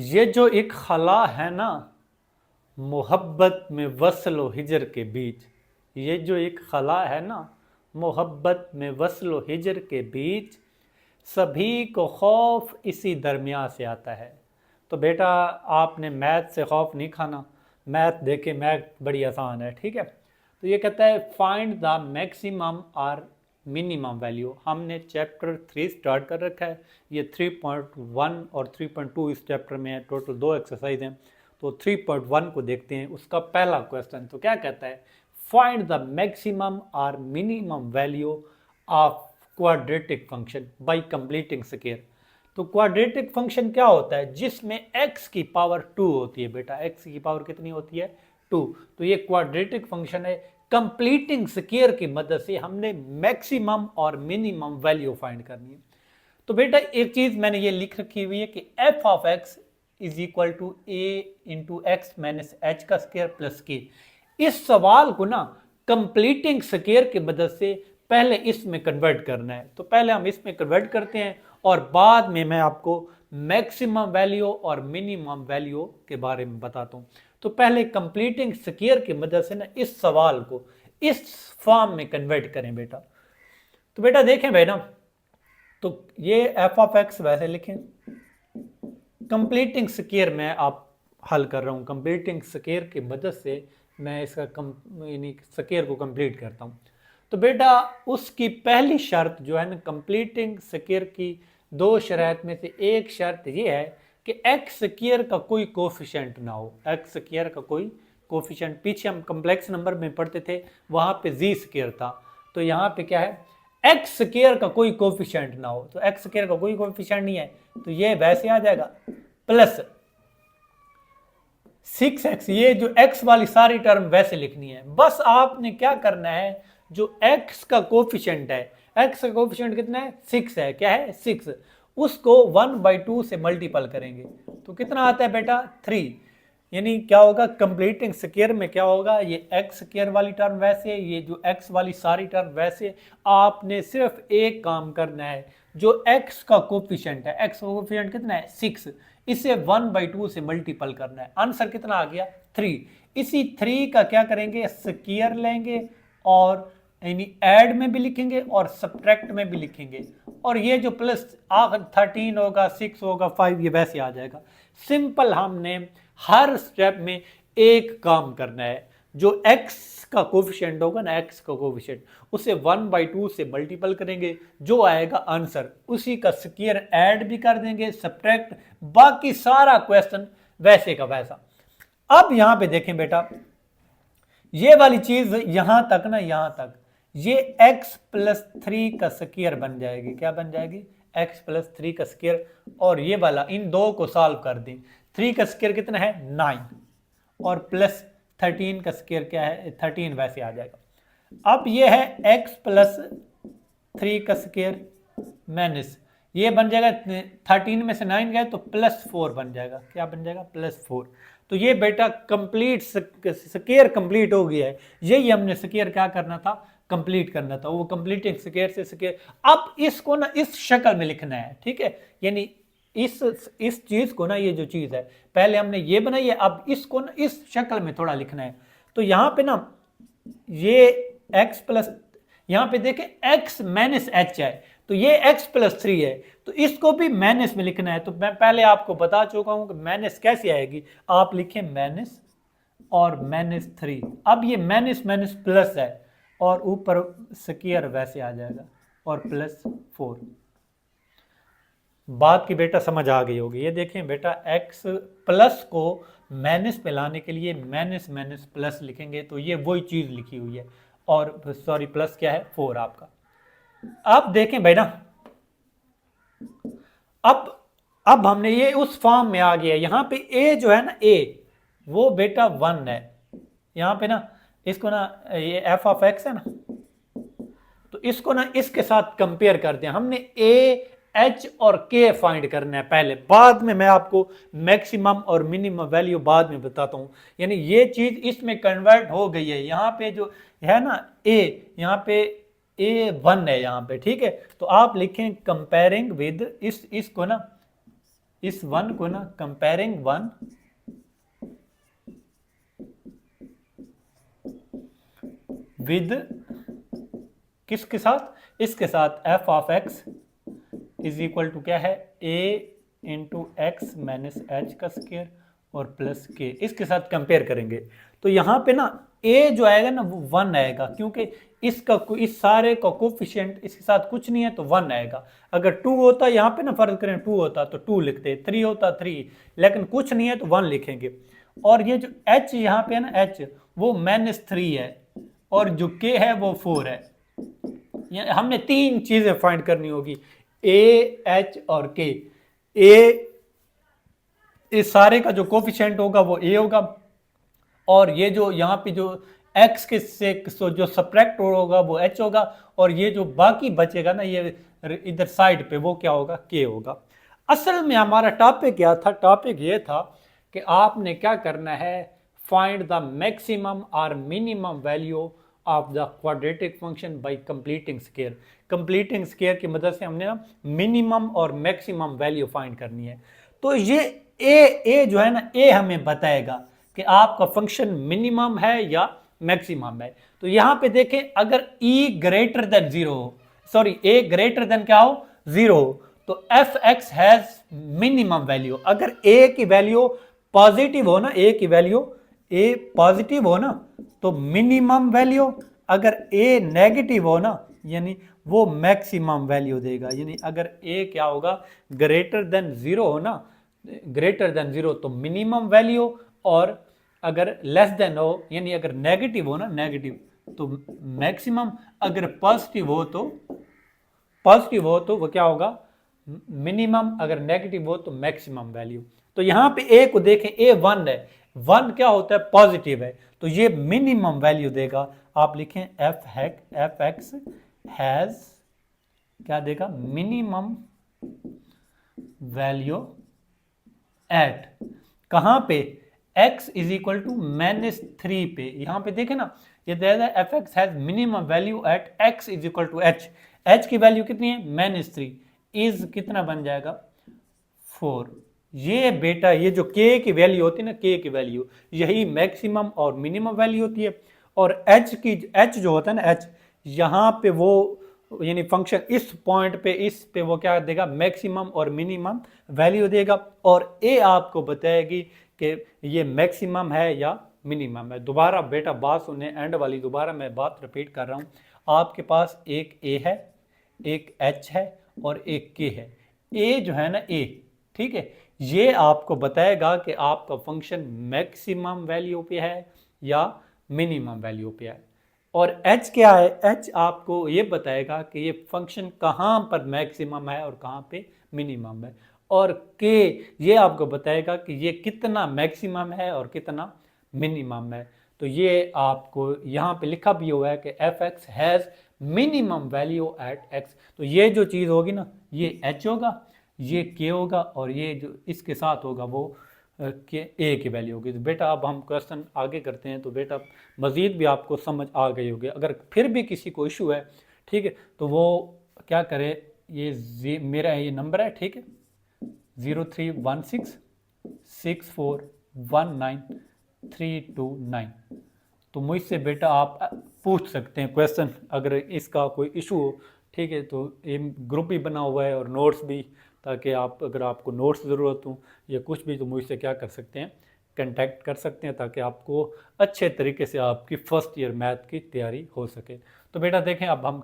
ये जो एक खला है ना, मोहब्बत में वस्ल व हिजर के बीच। ये जो एक खला है ना, मोहब्बत में वस्ल व हिजर के बीच, सभी को खौफ इसी दरमियान से आता है। तो बेटा आपने मैथ से खौफ नहीं खाना, मैथ देखे, मैथ बड़ी आसान है, ठीक है। तो ये कहता है फाइंड द मैक्सिमम और मिनिमम वैल्यू। हमने चैप्टर 3 स्टार्ट कर रखा है, ये 3.1 और 3.2 इस चैप्टर में है, टोटल 2 एक्सरसाइज हैं। तो 3.1 को देखते हैं, उसका पहला क्वेश्चन तो क्या कहता है, फाइंड द मैक्सिमम और minimum value of quadratic function by completing square. तो क्वाड्रेटिक फंक्शन क्या होता है, जिसमें x की पावर 2 होती है। बेटा x की पावर कितनी होती है, 2। तो ये क्वाड्रेटिक फंक्शन है। कंप्लीटिंग स्क्वायर की मदद से हमने मैक्सिमम और मिनिमम वैल्यू फाइंड करनी है। तो बेटा एक चीज मैंने ये लिख रखी हुई है कि f of x is equal to a into x minus h का स्क्वायर प्लस के। इस सवाल को ना कंप्लीटिंग स्क्वायर की मदद से पहले इसमें कन्वर्ट करना है। तो पहले हम इसमें कन्वर्ट करते हैं और बाद में मैं आपको मैक्सिमम वैल्यू और मिनिमम वैल्यू के बारे में बताता हूँ। तो पहले कंप्लीटिंग स्क्वायर की मदद से ना इस सवाल को इस फॉर्म में कन्वर्ट करें बेटा। तो बेटा देखें भाई ना, तो ये एफ ऑफ एक्स वैसे लिखें, कंप्लीटिंग स्क्वायर में आप हल कर रहा हूँ, कंप्लीटिंग स्क्वायर की मदद से मैं इसका स्क्वायर को कंप्लीट करता हूँ। तो बेटा उसकी पहली शर्त जो है ना, कंप्लीटिंग स्क्वायर की 2 शर्त में से एक शर्त ये है कि एक्स स्क्वायर का कोई कोफिशिएंट ना हो। एक्स स्क्वायर का कोई कोफिशिएंट, पीछे हम कम्प्लेक्स नंबर में पढ़ते थे, वहां पे जी स्क्वायर था। तो यहाँ पे क्या है, एक्स स्क्वायर का कोई कोफिशिएंट ना हो। तो एक्स स्क्वायर का कोई कोफिशिएंट नहीं है, तो ये वैसे आ जाएगा प्लस 6x। ये जो x वाली सारी टर्म वैसे लिखनी है। बस आपने क्या करना है, जो x का कोफिशिएंट है, x का कोफिशिएंट कितना है, 6 है। क्या है, 6। उसको 1/2 से मल्टीपल करेंगे तो कितना आता है बेटा, 3। यानी क्या होगा, कंप्लीटिंग स्क्वायर में क्या होगा, ये x स्क्वायर वाली टर्म वैसे, ये जो x वाली सारी टर्म वैसे। आपने सिर्फ एक काम करना है, जो x का कोफिशिएंट है, x का कोफिशिएंट कितना है, 6, इसे 1/2 से मल्टीपल करना है। आंसर कितना आ गया, 3। इसी 3 का क्या करेंगे, स्क्वायर लेंगे और यानी ऐड में भी लिखेंगे और सब्ट्रैक्ट में भी लिखेंगे। और ये जो प्लस 13 होगा, 6 होगा, 5, ये वैसे आ जाएगा। सिंपल, हमने हर स्टेप में एक काम करना है, जो x का कोफिशिएंट होगा ना, x का कोफिशिएंट, उसे 1/2 से मल्टीपल करेंगे, जो आएगा आंसर उसी का स्क्वायर ऐड भी कर देंगे, सब्ट्रैक्ट, बाकी सारा क्वेश्चन वैसे का वैसा। अब यहां पे देखें बेटा, ये वाली चीज यहां तक ना, यहां तक ये x प्लस 3 का स्क्वायर बन जाएगी। क्या बन जाएगी, x प्लस 3 का स्क्वायर। और ये वाला, इन दो को सॉल्व कर दें। 3 का स्क्वायर कितना है, 9, और प्लस 13 का स्क्वायर क्या है, 13 वैसे आ जाएगा। अब ये है x प्लस 3 का स्क्वायर माइनस, ये बन जाएगा 13 में से 9 गए तो प्लस 4 बन जाएगा। क्या बन जाएगा, प्लस 4। तो ये बेटा कंप्लीट स्क्वायर कंप्लीट हो गया है। यही हमने स्क्वायर क्या करना था, कंप्लीट करना था, वो कंप्लीटिंग स्क्वायर से स्क्वायर। अब इसको ना इस शक्ल में लिखना है, ठीक है। यानी इस चीज को ना, ये जो चीज है पहले हमने ये बनाई है, अब इसको ना इस शक्ल में थोड़ा लिखना है। तो यहां पे ना ये x प्लस, यहां पे देखें x माइनस एच है, तो ये x प्लस 3 है, तो इसको भी माइनस में लिखना है। तो मैं पहले आपको बता चुका हूं कि माइनस कैसे आएगी। आप लिखें माइनस और -3। अब ये माइनस माइनस प्लस है और ऊपर स्क्वायर वैसे आ जाएगा और प्लस 4। बात की बेटा समझ आ गई होगी। ये देखें बेटा, x प्लस को माइनस पे लाने के लिए माइनस माइनस प्लस लिखेंगे, तो ये वही चीज लिखी हुई है। और सॉरी, प्लस क्या है, 4 आपका। अब देखें भाई ना, अब हमने ये उस फॉर्म में आ गया। यहां पे a जो है ना, a वो बेटा 1 है। यहां पे ना इसको ना, ये f ऑफ x है ना, तो इसको ना इसके साथ कंपेयर करते हैं। हमने a, h और k फाइंड करना है पहले, बाद में मैं आपको मैक्सिमम और मिनिमम वैल्यू बाद में बताता हूं। यानी ये चीज इसमें कन्वर्ट हो गई है। यहाँ पे जो है ना a, यहाँ पे a1 है यहाँ पे, ठीक है। तो आप लिखें कंपेयरिंग विद, इसको ना इस वन को ना कंपेयरिंग वन विद किसके साथ, इसके साथ f of x is equal to क्या है, a into x minus h का स्क्वायर और प्लस के, इसके साथ कंपेयर करेंगे। तो यहाँ पे ना ए जो आएगा ना वो 1 आएगा, क्योंकि इसका इस सारे का कोफिशिएंट इसके साथ कुछ नहीं है तो 1 आएगा। अगर 2 होता यहाँ पे ना फर्ज करें 2 होता तो 2 लिखते, 3 होता 3, लेकिन कुछ नहीं है तो 1 लिखेंगे। और ये जो h यहाँ पे है ना h वो -3 है और जो k है वो 4 है। हमने 3 चीजें फाइंड करनी होगी, a h और k। a इस सारे का जो कोफिशिएंट होगा वो a होगा, और ये जो यहाँ पे जो x के से जो सब्ट्रैक्ट होगा वो h होगा, और ये जो बाकी बचेगा ना ये इधर साइड पे वो क्या होगा, k होगा। असल में हमारा टॉपिक क्या था, टॉपिक ये था कि आपने क्या करना है, फाइंड द मैक्सिमम और minimum value of the quadratic function by completing square. Completing square की मदद से हमने ना मिनिमम और मैक्सिमम वैल्यू फाइंड करनी है। तो ये ए जो है ना ए हमें बताएगा कि आपका फंक्शन मिनिमम है या मैक्सिमम है। तो यहां पे देखें, अगर e ग्रेटर देन 0 हो, सॉरी a ग्रेटर देन क्या हो, 0 हो, तो F x has minimum value. अगर a की वैल्यू पॉजिटिव हो ना, a की वैल्यू a पॉजिटिव हो ना तो मिनिमम वैल्यू, अगर a नेगेटिव हो ना यानी वो मैक्सिमम वैल्यू देगा। यानी अगर a क्या होगा, ग्रेटर देन 0 हो ना, ग्रेटर देन 0 तो मिनिमम वैल्यू, और अगर लेस देन हो यानी अगर नेगेटिव हो ना, नेगेटिव तो मैक्सिमम, अगर पॉजिटिव हो तो वो क्या होगा, मिनिमम, अगर नेगेटिव हो तो मैक्सिमम वैल्यू। तो यहां पे ए को देखें, ए 1 है, 1 क्या होता है, पॉजिटिव है, तो ये मिनिमम वैल्यू देगा। आप लिखें एफ एक्स हैज क्या देगा, मिनिमम वैल्यू एट कहां पे, x इज इक्वल टू -3 पे। यहां पे देखें ना, ये दे रहा है f x has minimum value at x is equal to h की वैल्यू कितनी है, -3, इज कितना बन जाएगा, 4। ये बेटा ये जो k की वैल्यू होती है ना, k की वैल्यू यही मैक्सिमम और मिनिमम वैल्यू होती है। और h जो होता है ना, h यहाँ पे वो यानी फंक्शन इस पॉइंट पे, इस पे वो क्या देगा, मैक्सिमम और मिनिमम वैल्यू देगा, और a आपको बताएगी कि ये मैक्सिमम है या मिनिमम है। दोबारा बेटा बात सुने, एंड वाली दोबारा मैं बात रिपीट कर रहा हूँ। आपके पास एक a है, एक h है और एक k है। a जो है ना a, ठीक है, ये आपको बताएगा कि आपका फंक्शन मैक्सिमम वैल्यू पे है या मिनिमम वैल्यू पे है। और h क्या है, h आपको ये बताएगा कि ये फंक्शन कहाँ पर मैक्सिमम है और कहाँ पे मिनिमम है। और k ये आपको बताएगा कि ये कितना मैक्सिमम है और कितना मिनिमम है। तो ये आपको यहाँ पे लिखा भी हुआ है कि f x has minimum value at x। तो ये जो चीज़ होगी ना, ये h होगा, ये k होगा, और ये जो इसके साथ होगा वो ए की वैल्यू होगी। तो बेटा अब हम क्वेश्चन आगे करते हैं, तो बेटा मज़ीद भी आपको समझ आ गई होगी। अगर फिर भी किसी को इशू है, ठीक है, तो वो क्या करे, ये मेरा ये नंबर है, ठीक है, 03166419 तो मुझसे बेटा आप पूछ सकते हैं क्वेश्चन, अगर इसका कोई इशू हो, ठीक है। तो ये ग्रुप भी बना हुआ है और नोट्स भी, ताकि आप अगर आपको नोट्स ज़रूरत हो या कुछ भी, तो मुझसे क्या कर सकते हैं, कांटेक्ट कर सकते हैं, ताकि आपको अच्छे तरीके से आपकी फर्स्ट ईयर मैथ की तैयारी हो सके। तो बेटा देखें अब हम